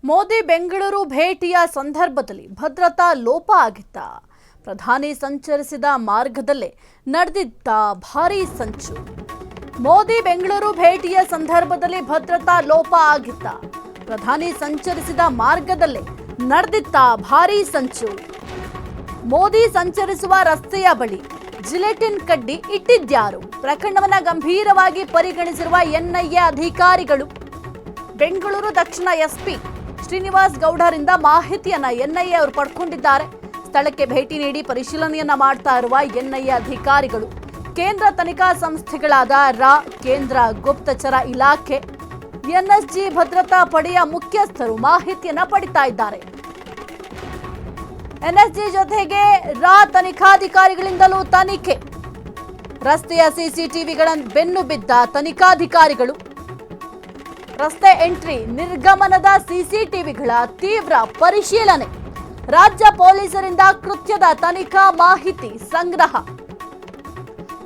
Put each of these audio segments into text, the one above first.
ಮೋದಿ ಬೆಂಗಳೂರು ಭೇಟಿಯ ಸಂದರ್ಭದಲ್ಲಿ ಭದ್ರತಾ ಲೋಪ ಆಗಿತ್ತ. ಪ್ರಧಾನಿ ಸಂಚರಿಸಿದ ಮಾರ್ಗದಲ್ಲೇ ನಡೆದಿದ್ದ ಭಾರೀ ಸಂಚು. ಮೋದಿ ಬೆಂಗಳೂರು ಭೇಟಿಯ ಸಂದರ್ಭದಲ್ಲಿ ಭದ್ರತಾ ಲೋಪ ಆಗಿತ್ತ. ಪ್ರಧಾನಿ ಸಂಚರಿಸಿದ ಮಾರ್ಗದಲ್ಲೇ ನಡೆದಿದ್ದ ಭಾರೀ ಸಂಚು. ಮೋದಿ ಸಂಚರಿಸುವ ರಸ್ತೆಯ ಬಳಿ ಜಿಲೆಟಿನ್ ಕಡ್ಡಿ ಇಟ್ಟಿದ್ಯಾರು? ಪ್ರಕರಣವನ್ನು ಗಂಭೀರವಾಗಿ ಪರಿಗಣಿಸಿರುವ ಎನ್ಐಎ ಅಧಿಕಾರಿಗಳು ಬೆಂಗಳೂರು ದಕ್ಷಿಣ ಎಸ್ಪಿ ಶ್ರೀನಿವಾಸ್ ಗೌಡರಿಂದ ಮಾಹಿತಿಯನ್ನ ಎನ್ಐಎ ಅವರು ಪಡ್ಕೊಂಡಿದ್ದಾರೆ. ಸ್ಥಳಕ್ಕೆ ಭೇಟಿ ನೀಡಿ ಪರಿಶೀಲನೆಯನ್ನ ಮಾಡ್ತಾ ಇರುವ ಎನ್ಐಎ ಅಧಿಕಾರಿಗಳು ಕೇಂದ್ರ ತನಿಖಾ ಸಂಸ್ಥೆಗಳಾದ ರಾ, ಕೇಂದ್ರ ಗುಪ್ತಚರ ಇಲಾಖೆ, ಎನ್ಎಸ್ಜಿ ಭದ್ರತಾ ಪಡೆಯ ಮುಖ್ಯಸ್ಥರು ಮಾಹಿತಿಯನ್ನ ಪಡಿತಾ ಇದ್ದಾರೆ. ಎನ್ಎಸ್ಜಿ ಜೊತೆಗೆ ರಾ ತನಿಖಾಧಿಕಾರಿಗಳಿಂದಲೂ ತನಿಖೆ. ರಸ್ತೆಯ ಸಿಸಿಟಿವಿಗಳ ಬೆನ್ನು ಬಿದ್ದ ತನಿಖಾಧಿಕಾರಿಗಳು ರಸ್ತೆ ಎಂಟ್ರಿ, ನಿರ್ಗಮನದ ಸಿಸಿಟಿವಿಗಳ ತೀವ್ರ ಪರಿಶೀಲನೆ. ರಾಜ್ಯ ಪೊಲೀಸರಿಂದ ಕೃತ್ಯದ ತನಿಖಾ ಮಾಹಿತಿ ಸಂಗ್ರಹ.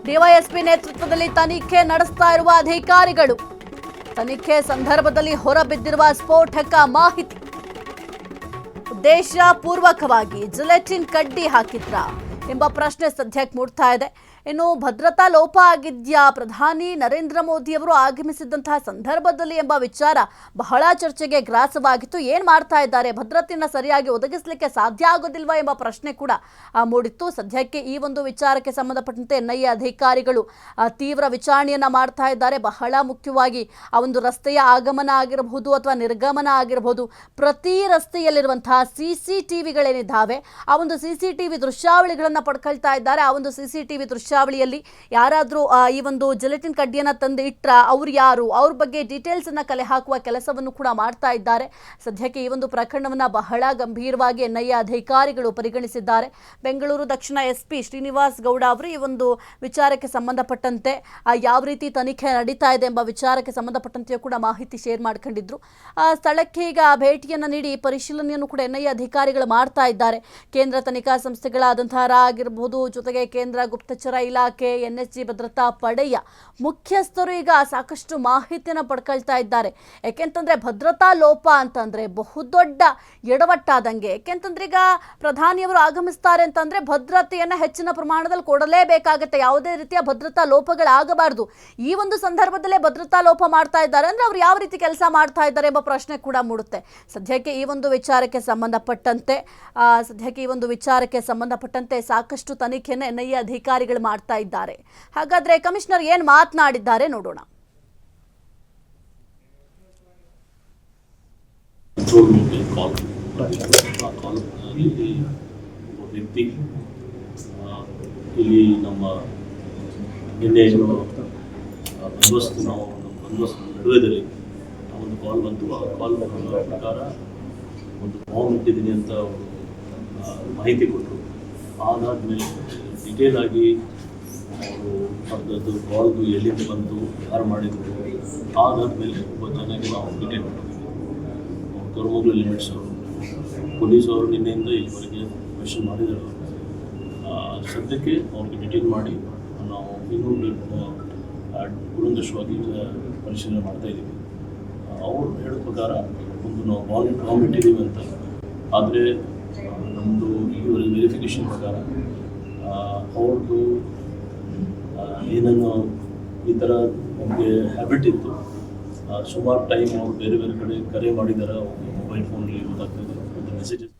ಡಿವೈಎಸ್ಪಿ ನೇತೃತ್ವದಲ್ಲಿ ತನಿಖೆ ನಡೆಸ್ತಾ ಇರುವ ಅಧಿಕಾರಿಗಳು ತನಿಖೆ ಸಂದರ್ಭದಲ್ಲಿ ಹೊರಬಿದ್ದಿರುವ ಸ್ಫೋಟಕ ಮಾಹಿತಿ. ಉದ್ದೇಶಪೂರ್ವಕವಾಗಿ ಜಿಲೆಟಿನ್ ಕಡ್ಡಿ ಹಾಕಿದ್ರಾ ಎಂಬ ಪ್ರಶ್ನೆ ಸದ್ಯಕ್ಕೆ ಮೂಡ್ತಾ ಇದೆ. ಇನ್ನು ಭದ್ರತಾ ಲೋಪ ಆಗಿದ್ಯಾ ಪ್ರಧಾನಿ ನರೇಂದ್ರ ಮೋದಿ ಅವರು ಆಗಮಿಸಿದಂತಹ ಸಂದರ್ಭದಲ್ಲಿ ಎಂಬ ವಿಚಾರ ಬಹಳ ಚರ್ಚೆಗೆ ಗ್ರಾಸವಾಗಿತ್ತು. ಏನ್ ಮಾಡ್ತಾ ಇದ್ದಾರೆ, ಭದ್ರತೆಯನ್ನು ಸರಿಯಾಗಿ ಒದಗಿಸಲಿಕ್ಕೆ ಸಾಧ್ಯ ಆಗೋದಿಲ್ವಾ ಎಂಬ ಪ್ರಶ್ನೆ ಕೂಡ ಮೂಡಿತ್ತು. ಸದ್ಯಕ್ಕೆ ಈ ಒಂದು ವಿಚಾರಕ್ಕೆ ಸಂಬಂಧಪಟ್ಟಂತೆ ಎನ್ಐಎ ಅಧಿಕಾರಿಗಳು ತೀವ್ರ ವಿಚಾರಣೆಯನ್ನ ಮಾಡ್ತಾ ಇದ್ದಾರೆ. ಬಹಳ ಮುಖ್ಯವಾಗಿ ಆ ಒಂದು ರಸ್ತೆಯ ಆಗಮನ ಆಗಿರಬಹುದು ಅಥವಾ ನಿರ್ಗಮನ ಆಗಿರಬಹುದು, ಪ್ರತಿ ರಸ್ತೆಯಲ್ಲಿರುವಂತಹ ಸಿಸಿಟಿವಿಗಳೇನಿದ್ದಾವೆ ಆ ಒಂದು ಸಿಸಿಟಿವಿ ದೃಶ್ಯಾವಳಿಗಳನ್ನ ಪಡ್ಕೊಳ್ತಾ ಇದ್ದಾರೆ. ಆ ಒಂದು ಸಿಸಿಟಿವಿ ದೃಶ್ಯಾವಳಿಯಲ್ಲಿ ಯಾರಾದರೂ ಈ ಒಂದು ಜಿಲೆಟಿನ್ ಕಡ್ಡಿಯನ್ನು ತಂದು ಇಟ್ರ, ಅವ್ರು ಯಾರು, ಅವ್ರ ಬಗ್ಗೆ ಡೀಟೇಲ್ಸ್ ಅನ್ನ ಕಲೆ ಹಾಕುವ ಕೆಲಸವನ್ನು ಕೂಡ ಮಾಡ್ತಾ ಇದ್ದಾರೆ. ಸದ್ಯಕ್ಕೆ ಈ ಒಂದು ಪ್ರಕರಣವನ್ನ ಬಹಳ ಗಂಭೀರವಾಗಿ ಎನ್ಐಎ ಅಧಿಕಾರಿಗಳು ಪರಿಗಣಿಸಿದ್ದಾರೆ. ಬೆಂಗಳೂರು ದಕ್ಷಿಣ ಎಸ್ಪಿ ಶ್ರೀನಿವಾಸ್ ಗೌಡ ಅವರು ಈ ಒಂದು ವಿಚಾರಕ್ಕೆ ಸಂಬಂಧಪಟ್ಟಂತೆ ಯಾವ ರೀತಿ ತನಿಖೆ ನಡೀತಾ ಇದೆ ಎಂಬ ವಿಚಾರಕ್ಕೆ ಸಂಬಂಧಪಟ್ಟಂತೆ ಕೂಡ ಮಾಹಿತಿ ಶೇರ್ ಮಾಡ್ಕೊಂಡಿದ್ರು. ಸ್ಥಳಕ್ಕೆ ಈಗ ಭೇಟಿಯನ್ನು ನೀಡಿ ಪರಿಶೀಲನೆಯನ್ನು ಕೂಡ ಎನ್ಐಎ ಅಧಿಕಾರಿಗಳು ಮಾಡ್ತಾ ಇದ್ದಾರೆ. ಕೇಂದ್ರ ತನಿಖಾ ಸಂಸ್ಥೆಗಳಾದಂತಹ ರಾ ಆಗಿರಬಹುದು, ಜೊತೆಗೆ ಕೇಂದ್ರ ಗುಪ್ತಚರ ಇಲಾಖೆ, ಎನ್ಎಸ್ಜಿ ಭದ್ರತಾ ಪಡೆಯ ಮುಖ್ಯಸ್ಥರು ಈಗ ಸಾಕಷ್ಟು ಮಾಹಿತಿಯನ್ನು ಪಡ್ಕೊಳ್ತಾ ಇದ್ದಾರೆ. ಯಾಕೆಂತಂದ್ರೆ ಭದ್ರತಾ ಲೋಪ ಅಂತಂದ್ರೆ ಬಹುದೊಡ್ಡ ಎಡವಟ್ಟಾದಂಗೆ. ಯಾಕೆಂತಂದ್ರೆ ಈಗ ಪ್ರಧಾನಿಯವರು ಆಗಮಿಸ್ತಾರೆ ಅಂತಂದ್ರೆ ಭದ್ರತೆಯನ್ನ ಹೆಚ್ಚಿನ ಪ್ರಮಾಣದಲ್ಲಿ ಕೊಡಲೇಬೇಕಾಗತ್ತೆ. ಯಾವುದೇ ರೀತಿಯ ಭದ್ರತಾ ಲೋಪಗಳಾಗಬಾರ್ದು. ಈ ಒಂದು ಸಂದರ್ಭದಲ್ಲೇ ಭದ್ರತಾ ಲೋಪ ಮಾಡ್ತಾ ಇದ್ದಾರೆ ಅಂದ್ರೆ ಅವ್ರು ಯಾವ ರೀತಿ ಕೆಲಸ ಮಾಡ್ತಾ ಇದ್ದಾರೆ ಎಂಬ ಪ್ರಶ್ನೆ ಕೂಡ ಮೂಡುತ್ತೆ. ಸದ್ಯಕ್ಕೆ ಈ ಒಂದು ವಿಚಾರಕ್ಕೆ ಸಂಬಂಧಪಟ್ಟಂತೆ ಸಾಕಷ್ಟು ತನಿಖೆಯನ್ನು ಎನ್ಐಎ ಅಧಿಕಾರಿಗಳು ಮಾಡ್ತಾ ಇದ್ದಾರೆ. ಹಾಗಾದ್ರೆ ಕಮಿಷನರ್ ಏನ್ ಮಾತನಾಡಿದ್ದಾರೆ ನೋಡೋಣ. ಇಲ್ಲಿ ನಮ್ಮ ನಿನ್ನೆ ಬಂದೋಬಸ್ತ್ ನಡುವೆದಲ್ಲಿ ಒಂದು ಕಾಲ್ ಬಂತು. ಆ ಕಾಲ್ ಪ್ರಕಾರ ಒಂದು ಬಾಂಬ್ ಇಟ್ಟಿದ್ದೀನಿ ಅಂತ ಮಾಹಿತಿ ಕೊಟ್ಟರು. ಅದಾದಮೇಲೆ ಡಿಟೇಲ್ ಆಗಿ ಅವರು ಅದರದ್ದು ಕಾಲ್ದು ಎಲ್ಲಿಂದ ಬಂತು, ಯಾರು ಮಾಡಿದ್ರು, ಅದಾದಮೇಲೆ ಒಬ್ಬ ಜನಕ್ಕೆ ನಾವು ಡಿಟೇಲ್ ಮಾಡಿದ್ವಿ. ಕರ್ಮೋಗ್ಲ ಲಿಮಿಟ್ಸ್ ಅವರು, ಪೊಲೀಸ್ ಅವರು ನಿನ್ನೆಯಿಂದ ಇಲ್ಲಿವರೆಗೆ ಕ್ವೆಶ್ಚನ್ ಮಾಡಿದರು. ಸದ್ಯಕ್ಕೆ ಅವ್ರಿಗೆ ಡಿಟೇಲ್ ಮಾಡಿ ನಾವು ಇನ್ನೂ ಕೂಲಂಕಷವಾಗಿ ಪರಿಶೀಲನೆ ಮಾಡ್ತಾಯಿದ್ದೀವಿ. ಅವರು ಹೇಳೋ ಪ್ರಕಾರ ಒಂದು ನಾವು ಬಾಂಬ್ ಇಟ್ಟಿದ್ದೀವಿ ಅಂತ. ಆದರೆ ನಮ್ಮದು ಈವರೆಗೆ ವೆರಿಫಿಕೇಷನ್ ಪ್ರಕಾರ ಅವ್ರದ್ದು ಏನನ್ನು ಈ ಥರ ನಮಗೆ ಹ್ಯಾಬಿಟ್ ಇತ್ತು. ಸುಮಾರು ಟೈಮ್ ಅವ್ರು ಬೇರೆ ಬೇರೆ ಕಡೆ ಕರೆ ಮಾಡಿದ್ದಾರೆ. ಮೊಬೈಲ್ ಫೋನಲ್ಲಿ ಗೊತ್ತಾಗ್ತದೆ, ಒಂದು ಮೆಸೇಜಸ್